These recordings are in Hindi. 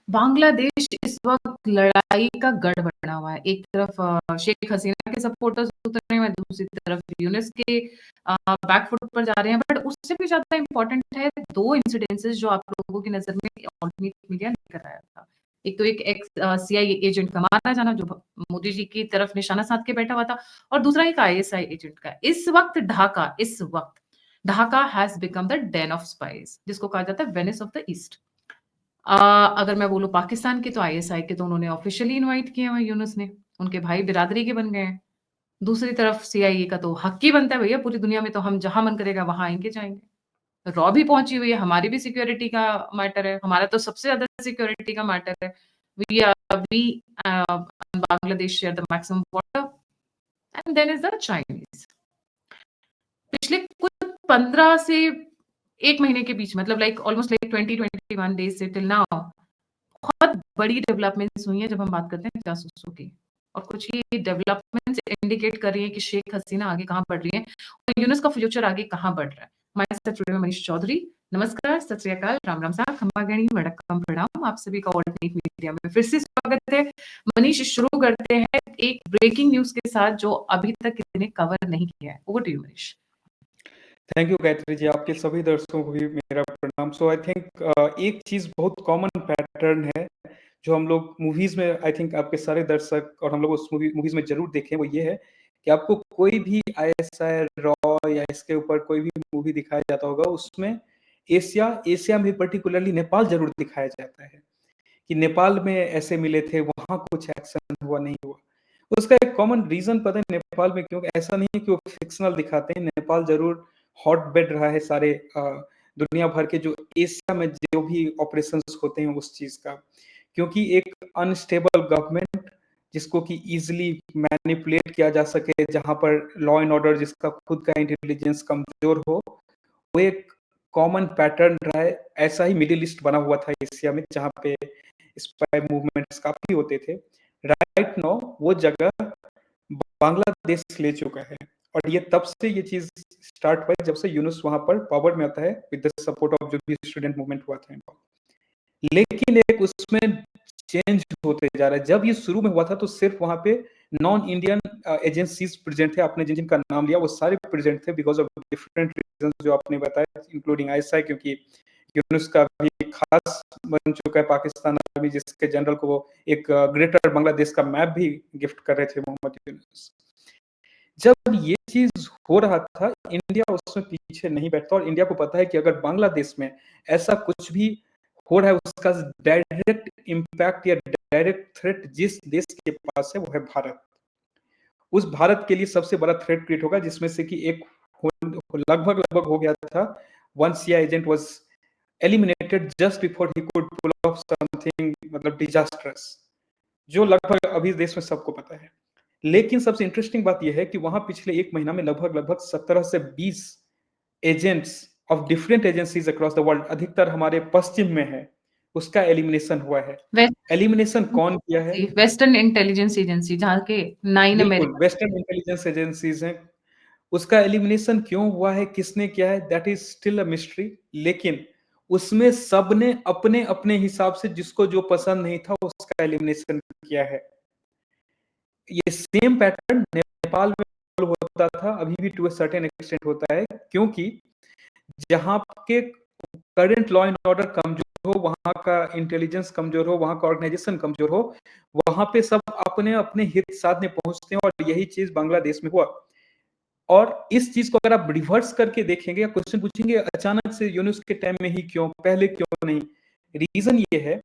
बांग्लादेश इस वक़्त लड़ाई का गढ़ बना हुआ है। एक तरफ शेख हसीना के सपोर्टर्स उतरे हुए हैं, दूसरी तरफ यूनुस के बैक फुट पर जा रहे हैं। बट उससे भी ज़्यादा इम्पोर्टेंट है 2 इंसिडेंसेस जो आप लोगों की नज़र में ऑल्टरनेट मीडिया लेकर आया था। एक तो एक एक्स सीआईए एजेंट का मारा जाना जो मोदी जी की तरफ निशाना साध के बैठा हुआ था, और दूसरा एक आईएसआई एजेंट का। इस वक़्त Dhaka has become the Dane of spice, जिसको कहा जाता है वेनिस ऑफ द ईस्ट। अगर मैं बोलूँ पाकिस्तान के, तो आईएसआई के तो उन्होंने ऑफिशियली इनवाइट किए हुए हैं यूनुस ने, उनके भाई बिरादरी के बन गए हैं। दूसरी तरफ सीआईए का तो हक ही बनता है भैया, पूरी दुनिया में तो हम जहाँ मन करेगा वहाँ आएँगे जाएँगे। रॉ भी पहुँची हुई है, हमारी भी सिक्योरिटी का मैटर है, हमारा तो सबसे ज़्यादा सिक्योरिटी का मैटर है। We Bangladesh share the maximum border and then is the Chinese. पिछले कुछ 15 से 1 महीने के बीच, मतलब लाइक ऑलमोस्ट लाइक 20-21 डेज़ से टिल नाउ बहुत बड़ी डेवलपमेंट्स हुई हैं जब हम बात करते हैं जासूसों की। और कुछ ये डेवलपमेंट्स इंडिकेट कर रही हैं कि शेख हसीना आगे कहाँ बढ़ रही हैं और यूनुस का फ्यूचर आगे कहाँ बढ़ रहा है। हमारे साथ जुड़े हुए मनीष चौधरी। नमस्कार, सत श्री अकाल, राम राम साहब, खम्मा गणी, वड़क्कम, प्रणाम। आप सभी का ऑल्टरनेट मीडिया में फिर से स्वागत है। मनीष, शुरू करते हैं एक ब्रेकिंग न्यूज़ के साथ जो अभी तक किसी ने कवर नहीं किया है। Over to you Manish. Thank you Gayatri ji, आपके सभी दर्शकों को भी मेरा प्रणाम। सो आई थिंक एक चीज बहुत कॉमन पैटर्न है जो हम लोग मूवीज में, आई थिंक आपके सारे दर्शक और हम लोग उस मूवीज में जरूर देखें, वो ये है कि आपको कोई भी आईएसआई रॉ या इसके ऊपर कोई भी मूवी दिखाया जाता होगा, उसमें एशिया में पर्टिकुलरली नेपाल जरूर दिखाया जाता है कि नेपाल में ऐसे मिले थे, वहां कुछ एक्शन हुआ नहीं हुआ। उसका एक कॉमन रीजन पता है नेपाल में क्यों, ऐसा नहीं है कि वो फिक्शनल दिखाते हैं, नेपाल जरूर हॉट बेड रहा है सारे दुनिया भर के जो एशिया में जो भी ऑपरेशंस होते हैं उस चीज का, क्योंकि एक अनस्टेबल गवर्नमेंट जिसको कि इजिली मैनिपुलेट किया जा सके, जहां पर लॉ एंड ऑर्डर जिसका खुद का इंटेलिजेंस कमजोर हो, वो एक कॉमन पैटर्न रहा है। ऐसा ही मिडिल ईस्ट बना हुआ था एशिया में, जहां पे स्पाई मूवमेंट्स काफी होते थे। राइट नाउ वो जगह बांग्लादेश ले चुका है, और ये तब से ये चीज स्टार्ट हुआ है जब से यूनुस वहां पर पावर में आता है विद द सपोर्ट ऑफ जो भी स्टूडेंट मूवमेंट हुआ था। लेकिन एक उसमें चेंज होते जा रहा है। जब ये शुरू में हुआ था तो सिर्फ वहां पे नॉन इंडियन एजेंसीज प्रेजेंट थे, आपने जिन जिनका नाम लिया वो सारे प्रेजेंट थे बिकॉज ऑफ डिफरेंट रीजन जो आपने बताया, इंक्लूडिंग आईएसआई, क्योंकि यूनुस का भी खास बन चुका है पाकिस्तान आर्मी, जिसके जनरल को वो एक ग्रेटर बांग्लादेश का मैप भी गिफ्ट कर रहे थे मोहम्मद यूनुस। जब ये चीज हो रहा था, इंडिया उसमें पीछे नहीं बैठता, और इंडिया को पता है कि अगर बांग्लादेश में ऐसा कुछ भी हो रहा है, उसका डायरेक्ट इम्पैक्ट या डायरेक्ट थ्रेट जिस देश के पास है वो है भारत। उस भारत के लिए सबसे बड़ा थ्रेट क्रिएट होगा, जिसमें से कि एक लगभग हो गया था, one CI agent was eliminated just before he could pull off something, मतलब डिजास्टरस, जो लगभग अभी देश में सबको पता है। लेकिन सबसे इंटरेस्टिंग बात यह है कि वहां पिछले 1 महीना में लगभग 17 से 20 agents of different agencies across the world, अधिकतर हमारे पश्चिम में है, उसका एलिमिनेशन हुआ है। एलिमिनेशन कौन किया है? वेस्टर्न इंटेलिजेंस एजेंसी, जहाँ के 9 बिल्कुल, अमेरिकन। वेस्टर्न इंटेलिजेंस एजेंसीज हैं। उसका एलिमिनेशन क्यों हुआ है, किसने किया है, that is still a mystery. लेकिन उसमें सबने अपने अपने हिसाब से जिसको जो पसंद नहीं था उसका एलिमिनेशन किया है। ये सेम पैटर्न नेपाल में फॉलो होता था, अभी भी टू अ सर्टेन एक्सटेंट होता है, क्योंकि जहां के करंट लॉ एंड ऑर्डर कमजोर हो, वहां का इंटेलिजेंस कमजोर हो, वहां का ऑर्गेनाइजेशन कमजोर हो, वहां पे सब अपने अपने हित साधने पहुंचते हैं, और यही चीज बांग्लादेश में हुआ। और इस चीज को अगर आप रिवर्स करके देखेंगे या क्वेश्चन पूछेंगे अचानक से यूनुस के टाइम में ही क्यों, पहले क्यों नहीं, रीजन ये है,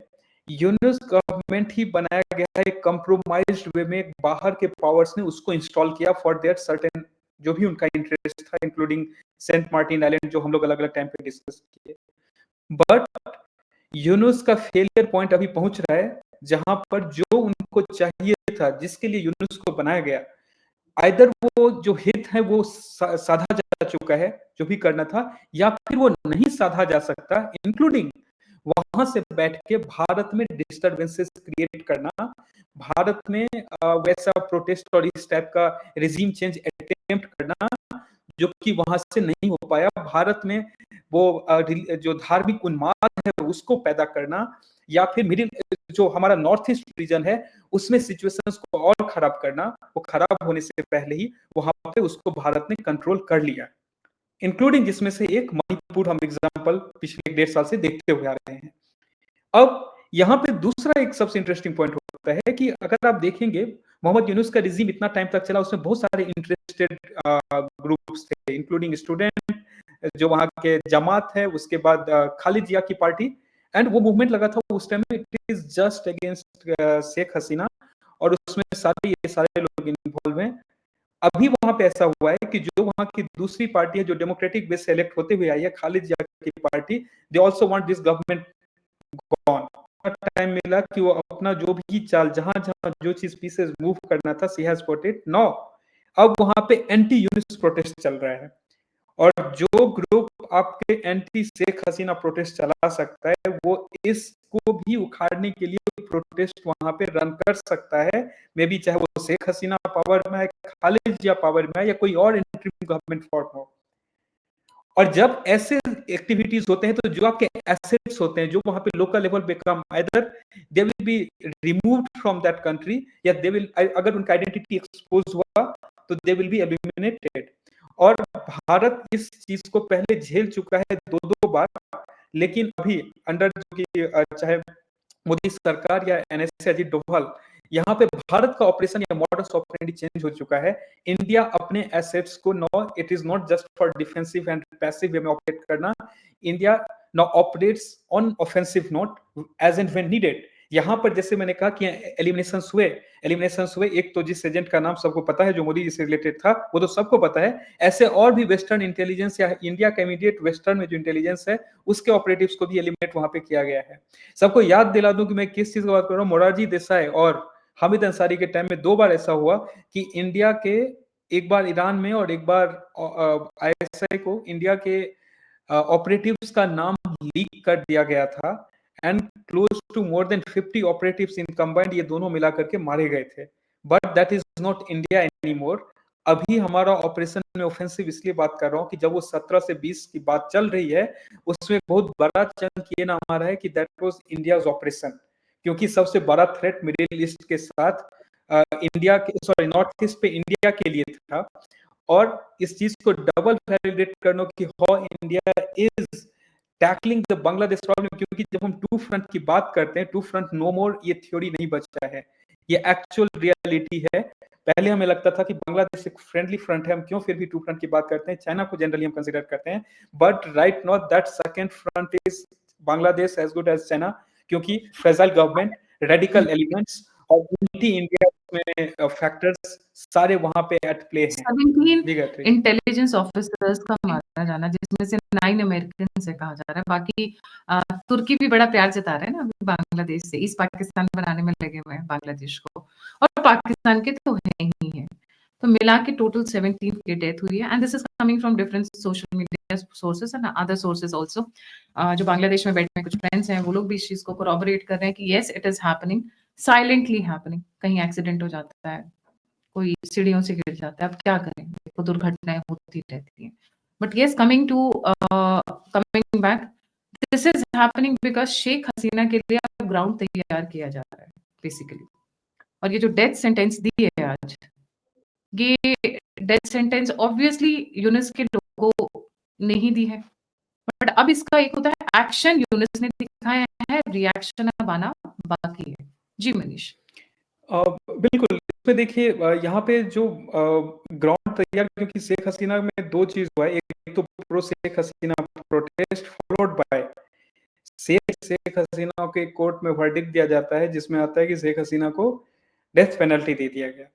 यूनुस गवर्नमेंट ही बनाया गया है एक कंप्रोमाइज्ड वे में, बाहर के पावर्स ने उसको इंस्टॉल किया फॉर देयर सर्टेन जो भी उनका इंटरेस्ट था, इंक्लूडिंग सेंट मार्टिन आइलैंड, जो हम लोग अलग अलग टाइम पे डिस्कस किए। बट यूनुस का फेलियर पॉइंट अभी पहुंच रहा है जहां पर जो उनको चाहिए था, जिसके लिए यूनुस को बनाया गया, आइदर वो जो हित है वो साधा जा चुका है जो भी करना था, या फिर वो नहीं साधा जा सकता, इंक्लूडिंग वहां से बैठ के भारत में डिस्टर्बेंसेस क्रिएट करना, भारत में वैसा प्रोटेस्ट और इस टाइप का रिजीम चेंज अटेम्प्ट करना जो कि वहां से नहीं हो पाया। भारत में वो जो धार्मिक उन्माद है उसको पैदा करना, या फिर मिडिल जो हमारा नॉर्थ ईस्ट रीजन है उसमें सिचुएशंस को और खराब करना, वो खराब होने से पहले ही वहां पे उसको भारत ने कंट्रोल कर लिया, इंक्लूडिंग जिसमें से एक मणिपुर हम एग्जाम्पल पिछले 1.5 साल से देखते हुए आ रहे हैं। अब यहाँ पे दूसरा एक सबसे इंटरेस्टिंग पॉइंट होता है कि अगर आप देखेंगे मोहम्मद यूनुस का रिजीम इतना टाइम तक चला, उसमें बहुत सारे इंटरेस्टेड ग्रुप्स थे, इंक्लूडिंग स्टूडेंट, जो वहाँ के जमात है, उसके बाद खालिद जिया की पार्टी, एंड वो मूवमेंट लगा था उस टाइम में, it is just against Sheikh Hasina, और उसमें ये सारे लोग इन्वॉल्व हैं। अभी वहां पे ऐसा हुआ है कि जो वहां की दूसरी पार्टी है जो डेमोक्रेटिक बेस से इलेक्ट होते हुए आई है, खालिद जिया की party, they also want this government gone. Time मिला कि वो अपना जो भी चाल, जहां जहां जो चीज पीसेस मूव करना था, सी हैज पुट इट नो। अब वहां पे एंटी यूनिस प्रोटेस्ट चल रहा है, और जो ग्रुप आपके एंटी शेख हसीना प्रोटेस्ट चला सकता है, वो इसको भी उखाड़ने के लिए प्रोटेस्ट वहां पे रन कर सकता है, मे बी चाहे वो शेख हसीना पावर में है, खालिद जिया पावर में है, या कोई और इंटरिम गवर्नमेंट फॉर्म हो। और जब ऐसे एक्टिविटीज होते हैं तो जो आपके एसेट्स होते हैं जो वहां पे लोकल लेवल पे कम, either they will be removed from that country, या दे विल, अगर उनका आइडेंटिटी एक्सपोज हुआ तो दे विल बी एलिमिनेटेड। और भारत इस चीज को पहले झेल चुका है 2-2 बार, लेकिन अभी अंडर जो कि चाहे मोदी सरकार या एनएसए अजीत डोभाल, यहाँ पे भारत का ऑपरेशन या मॉडस ऑपरेंडी चेंज हो चुका है। इंडिया अपने एसेट्स को no, it is not just for defensive and passive way में ऑपरेट करना, India now operates on offensive note as and when needed. यहाँ पर जैसे मैंने कहा कि एलिमिनेशंस हुए, एक तो जिस एजेंट का नाम सबको पता है जो मोदी जी से रिलेटेड था, वो तो सबको पता है, ऐसे और भी वेस्टर्न इंटेलिजेंस या इंडिया का इमीडिएट वेस्टर्न में जो इंटेलिजेंस है उसके ऑपरेटिव्स को भी एलिमिनेट वहां पे किया गया है। सबको याद दिला दूं कि मैं किस चीज की बात कर रहा हूँ। मोरारजी देसाई और हामिद अंसारी के टाइम में 2 बार ऐसा हुआ कि इंडिया के, एक बार ईरान में और एक बार आईएसआई को इंडिया के ऑपरेटिव्स का नाम लीक कर दिया गया था, and close to more than 50 operatives in combined ये दोनों मिला करके मारे गए थे। But that is not India anymore. अभी हमारा ऑपरेशन में ऑफेंसिव इसलिए बात कर रहा हूँ कि जब वो 17 से 20 की बात चल रही है, उसमें बहुत बड़ा चंक ये नाम आ रहा है कि दैट वाज इंडियाज ऑपरेशन, क्योंकि सबसे बड़ा थ्रेट मिडिल ईस्ट के साथ इंडिया के, सॉरी, नॉर्थ ईस्ट पे इंडिया के लिए था। और इस चीज को डबल वैलिडेट करना कि how India is tackling the Bangladesh problem, क्योंकि जब हम टू फ्रंट की बात करते हैं, टू फ्रंट नो मोर ये थ्योरी नहीं बचा है, ये एक्चुअल रियलिटी है। पहले हमें लगता था कि बांग्लादेश एक फ्रेंडली फ्रंट है, हम क्यों फिर भी टू फ्रंट की बात करते हैं, चाइना को जनरली हम कंसीडर करते हैं, but right now that second front is Bangladesh as good as China, क्योंकि फ्रेजाइल गवर्नमेंट, रेडिकल एलिमेंट्स और एंटी इंडिया में फैक्टर्स सारे वहां पे एट प्ले हैं। 17 इंटेलिजेंस ऑफिसर्स का मारा जाना, जिसमें से 9 अमेरिकन से कहा जा रहा है, बाकी तुर्की भी बड़ा प्यार जता रहे हैं ना अभी बांग्लादेश से, ईस्ट पाकिस्तान बनाने में लगे हुए हैं बांग्लादेश को, और पाकिस्तान के तो है ही है। तो मिला के टोटल 17 की डेथ हुई है, and this is coming from different social media sources and other sources also. जो बांग्लादेश में बैठे कुछ फ्रेंड्स हैं, वो लोग भी इस चीज को कोरॉबरेट कर रहे हैं कि yes, it is happening, silently happening. कहीं एक्सीडेंट हो जाता है, कोई सीढ़ियों से गिर जाता है, अब क्या करें, देखो दुर्घटनाएं होती रहती हैं। But yes, coming back, this is happening because Sheikh Hasina के लिए अब ग्राउंड तैयार किया जा रहा है बेसिकली। और ये जो डेथ सेंटेंस दी है आज, ये डेथ सेंटेंस ऑब्वियसली यूनिस के लोगों ने ही दी है, बट अब इसका एक होता है एक्शन, यूनिस ने दिखाया है, रिएक्शन अब आना बाकी है। जी मनीष। बिल्कुल, इसमें देखिए यहाँ पे जो ग्राउंड तैयार, क्योंकि शेख हसीना में 2 चीज हुआ है, एक तो pro Sheikh Hasina protest followed by Sheikh Hasina के कोर्ट में वर्डिक्ट दिया जाता है, जिसमें आता है कि शेख हसीना को डेथ पेनल्टी दे दिया गया।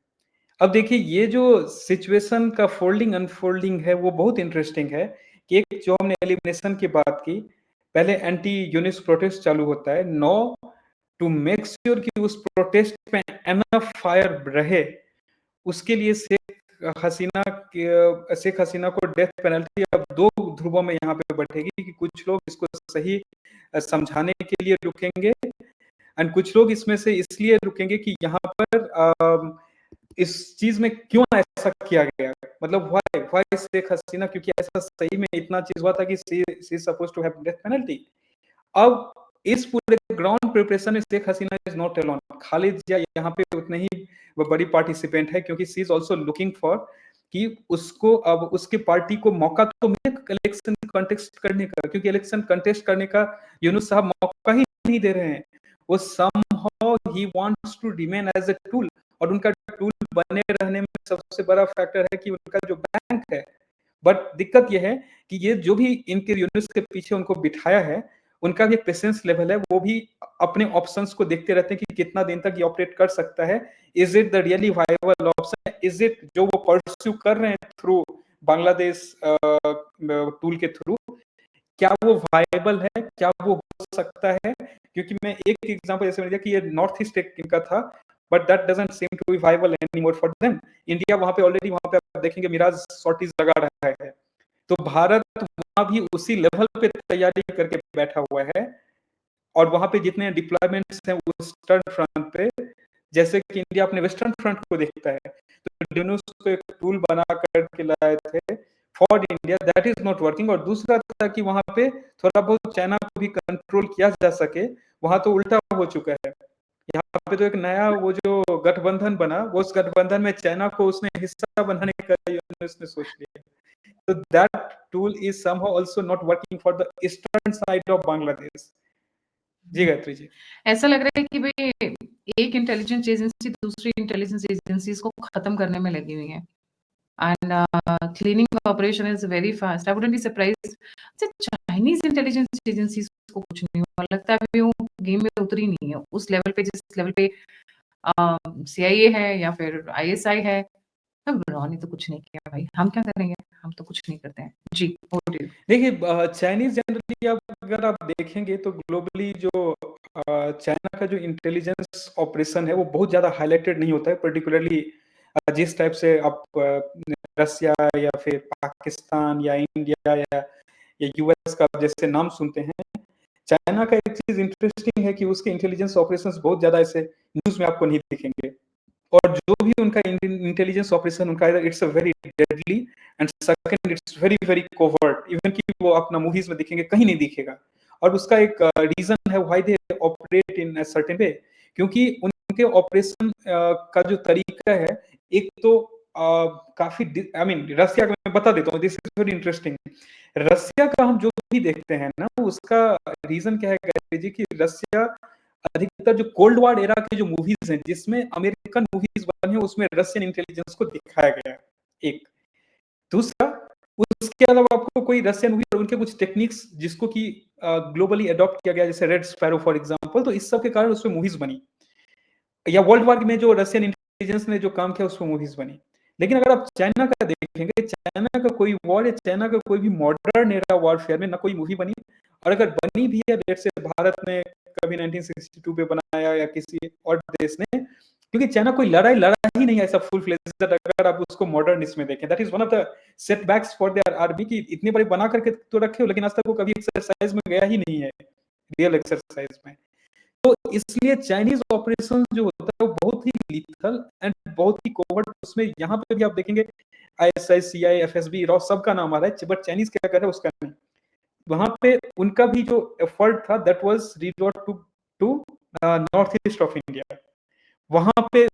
अब देखिए ये जो सिचुएशन का फोल्डिंग अनफोल्डिंग है वो बहुत इंटरेस्टिंग है, कि एक जो हमने एलिमिनेशन की बात की, पहले एंटी यूनिस प्रोटेस्ट चालू होता है, नो टू मेक श्योर कि उस प्रोटेस्ट में एनफ फायर रहे, उसके लिए शेख हसीना को डेथ पेनल्टी अब 2 ध्रुवों में यहाँ पे बैठेगी, कि कुछ लोग इसको सही समझाने के लिए रुकेंगे, एंड कुछ लोग इसमें से इसलिए रुकेंगे कि यहाँ पर इस चीज़ में क्यों ऐसा किया गया? मतलब व्हाई व्हाई शेख हसीना, क्योंकि ऐसा सही में इतना चीज़ हुआ था कि she is supposed to have death penalty. अब इस पूरे ग्राउंड प्रिपरेशन में Sheikh Hasina is not alone. Khaleda Zia यहाँ पे उतने ही वो बड़ी पार्टिसिपेंट है, क्योंकि she is also looking for कि उसको अब उसके पार्टी को मौका तो मिले इलेक्शन कंटेस्ट करने का, क्योंकि इलेक्शन कंटेस्ट करने का यूनुस साहब मौका ही नहीं दे रहे हैं। वो समहाउ ही wants to remain as a tool, और उनका टूल बने रहने में सबसे बड़ा फैक्टर है कि उनका जो बैंक है। बट दिक्कत ये है कि ये जो भी इनके यूनिट्स के पीछे उनको बिठाया है, उनका भी एक पेशेंस लेवल है, वो भी अपने ऑप्शंस को देखते रहते हैं कि कितना दिन तक ये ऑपरेट कर सकता है। Is it the really viable option? Is it जो वो परस्यू कर रहे हैं थ्रू बांग्लादेश टूल के थ्रू, क्या वो वायबल है, क्या वो हो सकता है? क्योंकि मैं एक एग्जांपल जैसे मैंने दिया कि ये नॉर्थ ईस्ट एक इनका था, but that doesn't seem to be viable anymore for them. India वहां पे ऑलरेडी, वहां पे आप देखेंगे मिराज सॉर्टीज लगा रहा है, तो भारत वहां भी उसी लेवल पे तैयारी करके बैठा हुआ है। और वहां पे जितने डिप्लॉयमेंट्स हैं वेस्टर्न फ्रंट पे, जैसे कि इंडिया अपने वेस्टर्न फ्रंट को देखता है, तो यूनुस को एक टूल बना करके लाए थे for India, that is not working. और दूसरा था कि वहां पे थोड़ा बहुत चाइना को भी कंट्रोल किया जा सके, वहां तो उल्टा हो चुका है। यहाँ पे तो एक नया वो जो गठबंधन बना, वो उस गठबंधन में चाइना को उसने हिस्सा बनाने का यूनुस ने सोच लिया। So that tool is somehow also not working for the eastern side of Bangladesh. जी गायत्री जी। ऐसा लग रहा है कि भई एक इंटेलिजेंस एजेंसी दूसरी इंटेलिजेंस एजेंसीज़ को खत्म करने में लगी हुई है। And cleaning operation is very fast. I wouldn't be surprised अच्छा चाइनीज़ इंटेलिजेंस एजेंसीज़ को कुछ नहीं हुआ। लगता है अभी वो गेम में उतरी नहीं है। उस लेवल पे जिस लेवल पे सीआईए है या फिर आईएसआई है। उन्होंने तो कुछ नहीं किया भाई। हम क्या करेंगे? हम तो कुछ नहीं करते हैं। जी, ओवर टू यू। देखिए चाइनीज़ जनरली आप अगर आप देखेंगे तो ग्लोबली जो चाइना का जो इंटेलिजेंस ऑपरेशन है वो बहुत ज़्यादा हाइलाइटेड नहीं होता है, पर्टिकुलरली जिस टाइप से आप रसिया या फिर पाकिस्तान या इंडिया या यूएस का जैसे नाम सुनते हैं। चाइना का एक चीज़ इंटरेस्टिंग है कि उसके इंटेलिजेंस ऑपरेशंस बहुत ज़्यादा ऐसे न्यूज़ में आपको नहीं दिखेंगे। और जो भी उनका इंटेलिजेंस ऑपरेशन उनका it's a very deadly, and second it's very very covert, even कि वो अपना मूवीज में दिखेंगे कहीं नहीं दिखेगा। और उसका एक रीजन है why they operate in a certain way, क्योंकि उनके ऑपरेशन का जो तरीका है, एक तो काफी आई मीन रसिया का मैं बता देता हूँ, दिस इज वेरी इंटरेस्टिंग। रसिया का हम जो भी देखते हैं ना, उसका रीजन क्या है गायत्री जी, कि रसिया अधिकतर जो कोल्ड वॉर एरा की जो मूवीज हैं जिसमें अमेरिकन मूवीज बनी है, उसमें रशियन इंटेलिजेंस को दिखाया गया है। एक दूसरा, उसके अलावा आपको कोई रशियन मूवी और उनके कुछ टेक्निक्स जिसको कि ग्लोबली अडॉप्ट किया गया, जैसे रेड स्पैरो फॉर एग्जांपल, तो इस सब के कारण उसमें मूवीज बनी, या वर्ल्ड वॉर में जो रशियन इंटेलिजेंस ने जो काम किया उसमें मूवीज बनी। लेकिन अगर आप चाइना का देखेंगे, चाइना का कोई वॉर या चाइना का कोई भी मॉडर्न एरा वॉरफेयर में ना कोई मूवी बनी, और अगर बनी भी है लेट्स से भारत ने कभी 1962 पे बनाया या किसी और देश ने, क्योंकि चाइना कोई लड़ाई लड़ा ही नहीं ऐसा फुल फ्लेजेड, अगर आप उसको मॉडर्न इसमें देखें, that is one of the setbacks for their army, की इतने बड़े बना करके तो रखे हो लेकिन आज तक वो कभी एक्सरसाइज में गया ही नहीं है, रियल एक्सरसाइज में। तो इसलिए चाइनीज ऑपरेशन जो होता है वो बहुत ही लीथल एंड बहुत ही कोवर्ट, उसमें यहाँ पे भी आप देखेंगे आईएसआई, सीआई, एफएसबी, रॉ सबका नाम आ रहा है, बट चाइनीज क्या कर रहा है उसका नहीं। वहां पे उनका भी जो एफर्ट था that was resort to to north east of India. वहां पे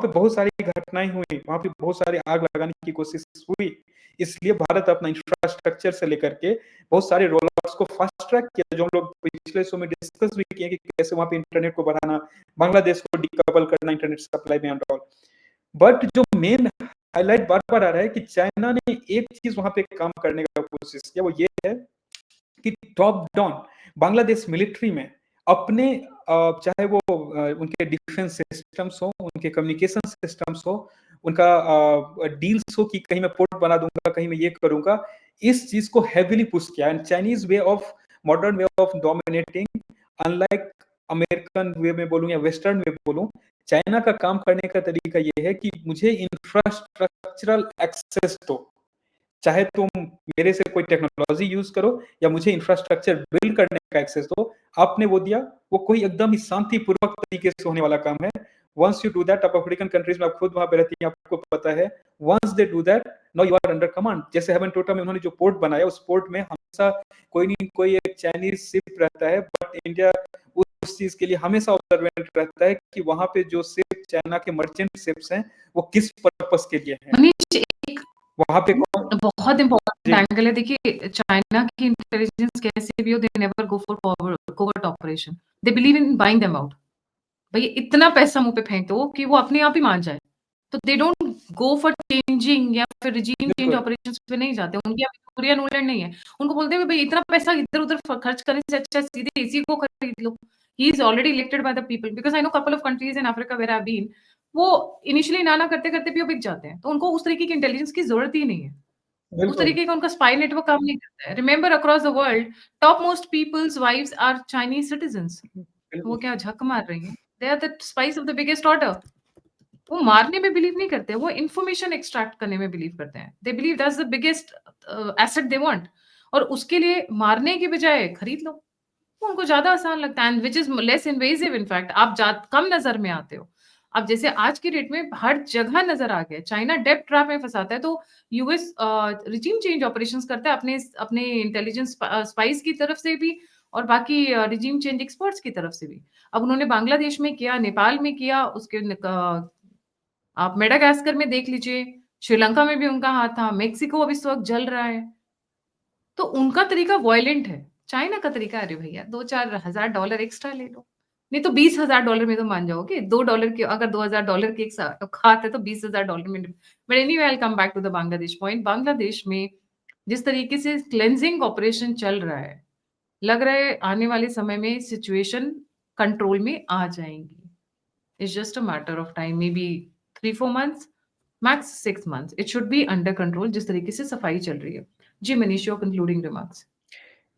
बहुत सारी घटनाएं हुई, वहां पे बहुत सारे आग लगाने की कोशिश हुई। इसलिए भारत अपना इंफ्रास्ट्रक्चर से लेकर के बहुत सारे रोल आउट्स को फास्ट ट्रैक किया, जो हम लोग पिछले शो में डिस्कस भी किए कि कैसे वहां पे इंटरनेट को बढ़ाना, बांग्लादेश को डिकपल करना इंटरनेट सप्लाई में एंड ऑल। बट जो मेन हाईलाइट बार बार आ रहा है कि चाइना ने एक चीज वहां पे काम करने का कोशिश किया, वो ये है कि टॉप डाउन बांग्लादेश मिलिट्री में अपने चाहे वो उनके डिफेंस सिस्टम्स हो, उनके कम्युनिकेशन सिस्टम्स हो, उनका डील्स हो कि कहीं मैं पोर्ट बना दूंगा, कहीं मैं ये करूंगा, इस चीज को हेवीली पुश किया। And Chinese way of modern way of dominating, unlike American way में बोलूं या वेस्टर्न वे बोलूं, चाइना का काम करने का तरीका ये है कि मुझे इंफ्रास्ट्रक्चरल एक्सेस दो, चाहे तुम मेरे से कोई टेक्नोलॉजी यूज करो या मुझे इंफ्रास्ट्रक्चर बिल्ड करने का एक्सेस दो। आपने वो दिया, वो कोई एकदम ही शांतिपूर्वक तरीके से होने वाला काम है, वंस यू डू दैट, आप अफ्रीकन कंट्रीज में आप खुद वहां पे रहती हैं, आपको पता है, once they do that, now you are under command. जैसे हेवन टोटा में उन्होंने जो पोर्ट बनाया, उस पोर्ट में हमेशा कोई नहीं कोई एक चाइनीज शिप रहता है, बट इंडिया उस चीज के लिए हमेशा ऑब्जर्वेंट रहता है कि वहां पे जो शिप चाइना के मर्चेंट शिप्स हैं वो किस पर्पस के लिए हैं। मनीष, एक वहां पे बहुत इंपॉर्टेंट जी एंगल है। देखिए, चाइना की इंटेलिजेंस कैसे भी हो, they never go for covert operation, they believe in buying them out. भैया इतना पैसा मुंह पे फेंक दो कि वो अपने आप ही मान जाए, तो they don't go for changing या फिर रिजीम चेंज बिल्कुल ऑपरेशंस पे नहीं जाते। उनकी विक्टोरिया नोलैंड नहीं है। उनको बोलते हैं भाई इतना पैसा इधर-उधर खर्च करने से अच्छा सीधे इसी को खरीद लो। He is already elected by the people, because I know couple of countries in Africa where I have been, वो इनिशियली ना करते-करते भी वो बिक जाते हैं। तो उनको उस तरीके की इंटेलिजेंस की ज़रूरत ही नहीं है। उस बिल्कुल तरीके का उनका स्पाई नेटवर्क काम नहीं करता है। Remember across the world, top most people's wives are Chinese citizens. वो बिल्कुल क्या झक मार रही हैं? They are the spies of the biggest order. वो मारने में बिलीव नहीं करते, वो इन्फॉर्मेशन एक्सट्रैक्ट करने में बिलीव करते हैं। They believe that's the biggest asset they want, और उसके लिए मारने की बजाय खरीद लो। वो उनको ज़्यादा आसान लगता है, and which is less invasive in fact. आप जा कम नज़र में आते हो। अब जैसे आज की डेट में हर जगह नज़र आ गया है। चाइना डेब्ट ट्रैप में फँसाता है, तो यूएस रिजीम चेंज ऑपरेशंस करता है अपने अपने इंटेलिजेंस स्पाइस की तरफ से भी, और बाकी रिजीम चेंज एक्सपर्ट्स की तरफ से भी। अब उन्होंने बांग्लादेश में किया, नेपाल में किया, उसके आप मेडागास्कर में देख लीजिए, श्रीलंका में भी उनका हाथ था, मेक्सिको अब इस वक़्त जल रहा है। तो उनका तरीका वॉयलेंट है। चाइना का तरीका, अरे भैया 2-4 हज़ार डॉलर एक्स्ट्रा ले लो। नहीं तो $20,000 में तो मान जाओगे। $2 की अगर $2,000 की एक औकात है तो $20,000 में। But anyway I will come back to the Bangladesh point. Bangladesh में जिस तरीके से क्लेंजिंग ऑपरेशन चल रहा है, लग रहा है आने वाले समय में सिचुएशन कंट्रोल में आ जाएँगी। It's just a matter of time, maybe 3-4 months, max 6 months. It should be under control जिस तरीके से सफाई चल रही है। जी मनीष, योर कंक्लूडिंग रिमार्क्स।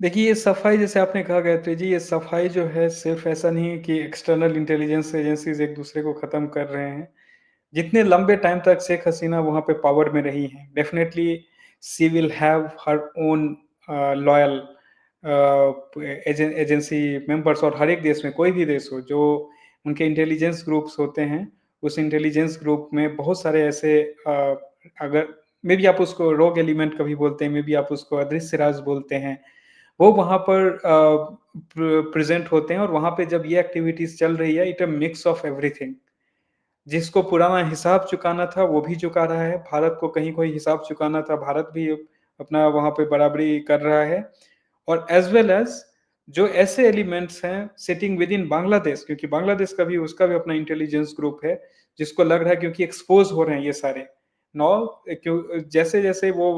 देखिए, ये सफाई जैसे आपने कहा गायत्री जी, ये सफाई जो है सिर्फ़ ऐसा नहीं है कि एक्सटर्नल इंटेलिजेंस एजेंसीज़ एक-दूसरे को ख़त्म कर रहे हैं। जितने लंबे टाइम तक शेख हसीना वहाँ पे पावर में रही हैं, definitely she will have her own loyal agency members, और हर एक देश में, कोई भी देश हो, जो उनके इंटेलिजेंस ग्रुप्स होते हैं, उस इंटेलिजेंस ग्रुप में बहुत सारे ऐसे अगर मे बी आप उसको रोग एलिमेंट कभी बोलते हैं, मे बी आप उसको अदृश्य राज बोलते हैं, वो वहाँ पर प्रेज़ेंट होते हैं, और वहाँ पे जब ये एक्टिविटीज़ चल रही है, it a mix of everything. जिसको पुराना हिसाब चुकाना था, वो भी चुका रहा है। भारत को कहीं कोई हिसाब चुकाना था, भारत भी अपना वहाँ पे बराबरी कर रहा है। और एज़ वेल एज़ जो ऐसे एलिमेंट्स हैं सिटिंग विद इन बांग्लादेश, क्योंकि बांग्लादेश का भी उसका भी अपना इंटेलिजेंस ग्रुप है, जिसको लग रहा है क्योंकि एक्सपोज़ हो रहे हैं ये सारे। नाउ क्यों जैसे-जैसे वो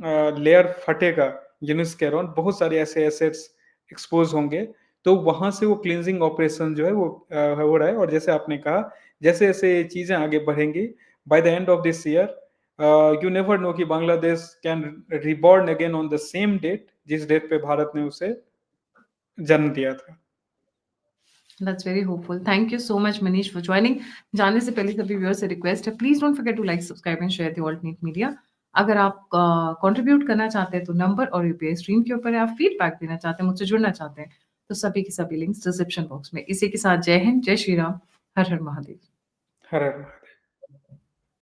लेयर फटेगा, यूनुस कैरोन, बहुत सारे ऐसे एसेट्स एक्सपोज़ होंगे, तो वहाँ से वो क्लींजिंग ऑपरेशन जो है वो हो रहा है। और जैसे आपने कहा, जैसे-जैसे ये चीज़ें आगे बढ़ेंगी, by the end of this year you never know कि Bangladesh can reborn again on the same date, जिस डेट पे भारत ने उसे जन्म दिया था। That's very hopeful. Thank you so much Manish for joining. जाने से पहले सभी व्यूअर्स से रिक्वेस्ट है, please don't forget to like, subscribe and share the alternate media. अगर आप कंट्रीब्यूट करना चाहते हैं तो नंबर और यूपीआई स्क्रीन के ऊपर है। आप फीडबैक देना चाहते हैं, मुझसे जुड़ना चाहते हैं, तो सभी के सभी लिंक्स डिस्क्रिप्शन बॉक्स में। इसी के साथ जय हिंद, जय श्री राम, हर हर महादेव। हर हर